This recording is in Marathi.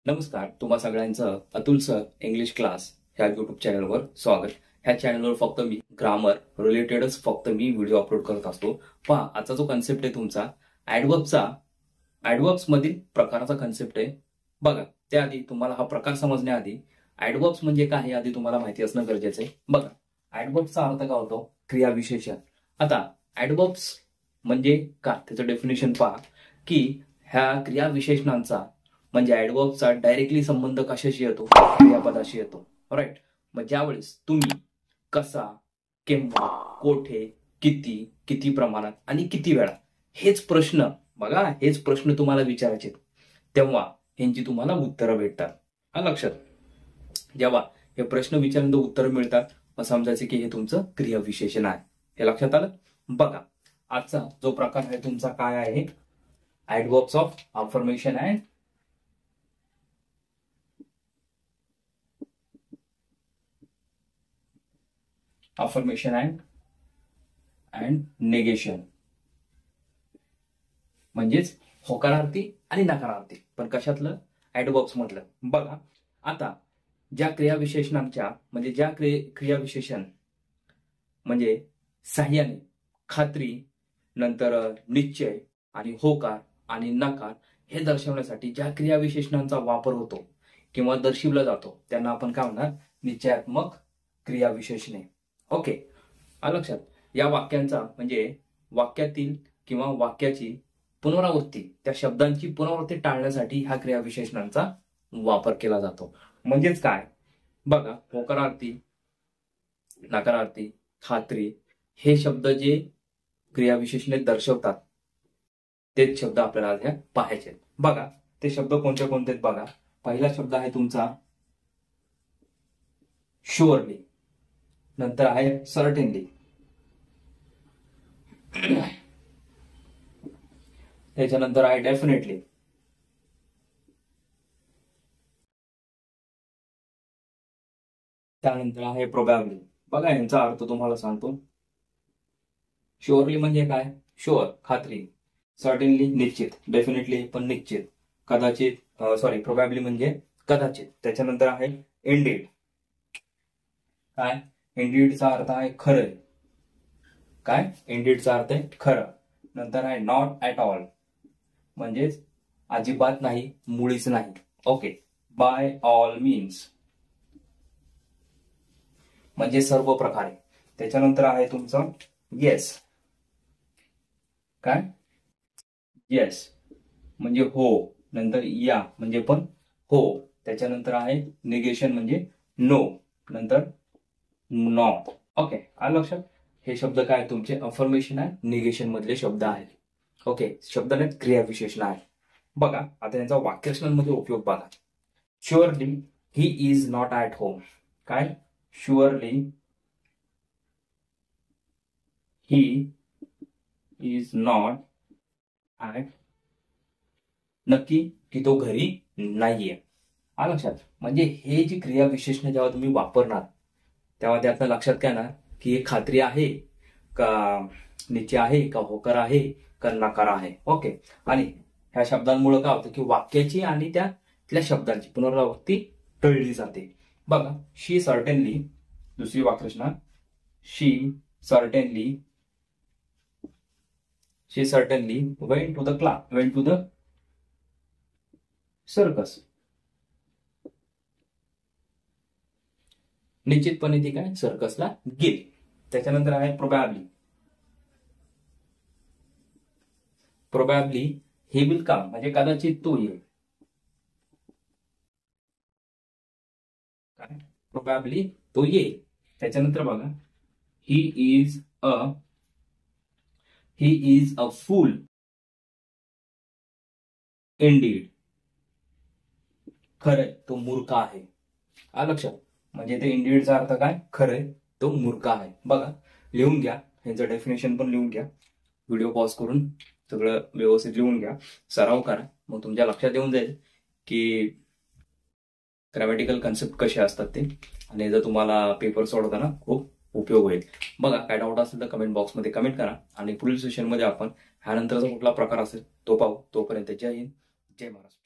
नमस्कार, तुम्हा सगळ्यांचं अतुल सर इंग्लिश क्लास ह्या युट्यूब चॅनलवर स्वागत. ह्या चॅनलवर फक्त मी ग्रामर रिलेटेडच फक्त मी व्हिडिओ अपलोड करत असतो. पहा, आजचा जो कन्सेप्ट आहे तुमचा ऍडवर्ब्स मधील प्रकाराचा कन्सेप्ट आहे. बघा, त्याआधी तुम्हाला हा प्रकार समजण्याआधी ऍडवर्ब्स म्हणजे काय हे आधी तुम्हाला माहिती असणं गरजेचं आहे. बघा, ऍडवर्ब्सचा अर्थ काय होतो? क्रियाविशेषण. आता ऍडवर्ब्स म्हणजे काय, त्याचं डेफिनेशन पहा की ह्या क्रियाविशेषणांचा म्हणजे ऍडवर्बचा डायरेक्टली संबंध कशाशी येतो? क्रियापदाशी येतो. राईट. मग ज्यावेळेस तुम्ही कसा, केव्हा, कोठे, किती, किती प्रमाणात आणि किती वेळा हेच प्रश्न तुम्हाला विचारायचे, तेव्हा ह्यांची तुम्हाला उत्तरं भेटतात. लक्षात. जेव्हा हे प्रश्न विचारल्यानंतर उत्तरं मिळतात, मग समजायचं की हे तुमचं क्रियाविशेषण आहे. हे लक्षात आलं? बघा, आजचा जो प्रकार आहे तुमचा काय आहे? ऍडवर्ब्स ऑफ अफर्मेशन अँड नेगेशन. म्हणजेच होकारार्थी आणि नकारार्थी, पण कशातलं? ऍडवर्ब्स मधलं. बघा, आता ज्या क्रियाविशेषणांच्या म्हणजे क्रियाविशेषण म्हणजे साह्याने, खात्री, नंतर निश्चय आणि होकार आणि नकार हे दर्शवण्यासाठी ज्या क्रियाविशेषणांचा वापर होतो किंवा दर्शविला जातो त्यांना आपण काय म्हणणार? निश्चयात्मक क्रियाविशेषणे. ओके, लक्षात. या वाक्यांचा म्हणजे वाक्यातील किंवा वाक्याची पुनरावृत्ती, त्या शब्दांची पुनरावृत्ती टाळण्यासाठी ह्या क्रियाविशेषणांचा वापर केला जातो. म्हणजेच काय? बघा, होकारार्थी, नकारार्थी, खात्री हे शब्द जे क्रियाविशेषणे दर्शवतात तेच शब्द आपल्याला ह्या पाहायचे. बघा, ते शब्द कोणते कोणते? बघा, पहिला शब्द आहे तुमचा शुअरली, नंतर आहे सर्टेनली, त्याच्यानंतर आहे डेफिनेटली, त्यानंतर आहे प्रोबॅबली. बघा, यांचा अर्थ तुम्हाला सांगतो. शुअरली म्हणजे काय? शुअर, खात्री. सर्टेनली निश्चित, डेफिनेटली पण निश्चित, कदाचित, प्रोबॅबली म्हणजे कदाचित. त्याच्यानंतर आहे इंडीड. काय? इंडीडचा अर्थ आहे खरं. काय? इंडीडचा अर्थ आहे खरं. नंतर आहे नॉट ऍट ऑल, म्हणजेच अजिबात नाही, मुळीच नाही. ओके. बाय ऑल मीन्स म्हणजे सर्व प्रकारे. त्याच्यानंतर आहे तुमचं येस. काय? येस म्हणजे हो. नंतर या म्हणजे पण हो. त्याच्यानंतर आहे निगेशन म्हणजे नो, नंतर नॉट. ओके, आलं लक्षात? हे शब्द काय तुमचे अफर्मेशन आहे, निगेशन मधले शब्द आहेत. ओके, शब्द नाहीत, क्रियाविशेषण आहे. बघा, आता यांचा वाक्यरचनांमध्ये उपयोग बघा. Surely he is not at home. काय? Surely he is not at, नक्की की तो घरी नाहीये. आलं लक्षात? म्हणजे हे जी क्रियाविशेषण जेव्हा तुम्ही वापरणार तेव्हा त्यातनं लक्षात काय ना की हे खात्री आहे का, निश्चय आहे का, होकार आहे का, नकार आहे. ओके. आणि ह्या शब्दांमुळे काय होतं की वाक्याची आणि त्यातल्या शब्दांची पुनरावृत्ती टळली जाते. बघा, शी सर्टेनली, दुसरी वाक्यरचना, she certainly went to the circus. निश्चितपणे ती काय सर्कसला गेली. त्याच्यानंतर आहे प्रोबॅबली ही विल कम म्हणजे कदाचित तो येईल. काय? प्रोबॅबली तो येईल. त्याच्यानंतर बघा, he is a full Indeed. खरंय, तो मूर्ख आहे. लक्षात? म्हणजे ते इंडीडचा अर्थ काय? खरंय, तो मूर्ख आहे. बघा, लिहून घ्या, ह्याचं डेफिनेशन पण लिहून घ्या. व्हिडिओ पॉज करून सगळं व्यवस्थित लिहून घ्या, सराव करा, मग तुमच्या लक्षात येऊन जाईल की ग्रॅमॅटिकल कन्सेप्ट कसे असतात ते, आणि जर तुम्हाला पेपर सोडवताना खूप उपयोग होईल. बघा, काय डाऊट असेल तर कमेंट बॉक्समध्ये कमेंट करा, आणि पुढील सेशनमध्ये आपण ह्यानंतरचा कुठला प्रकार असेल तो पाहू. तोपर्यंत जय हिंद, जय महाराष्ट्र.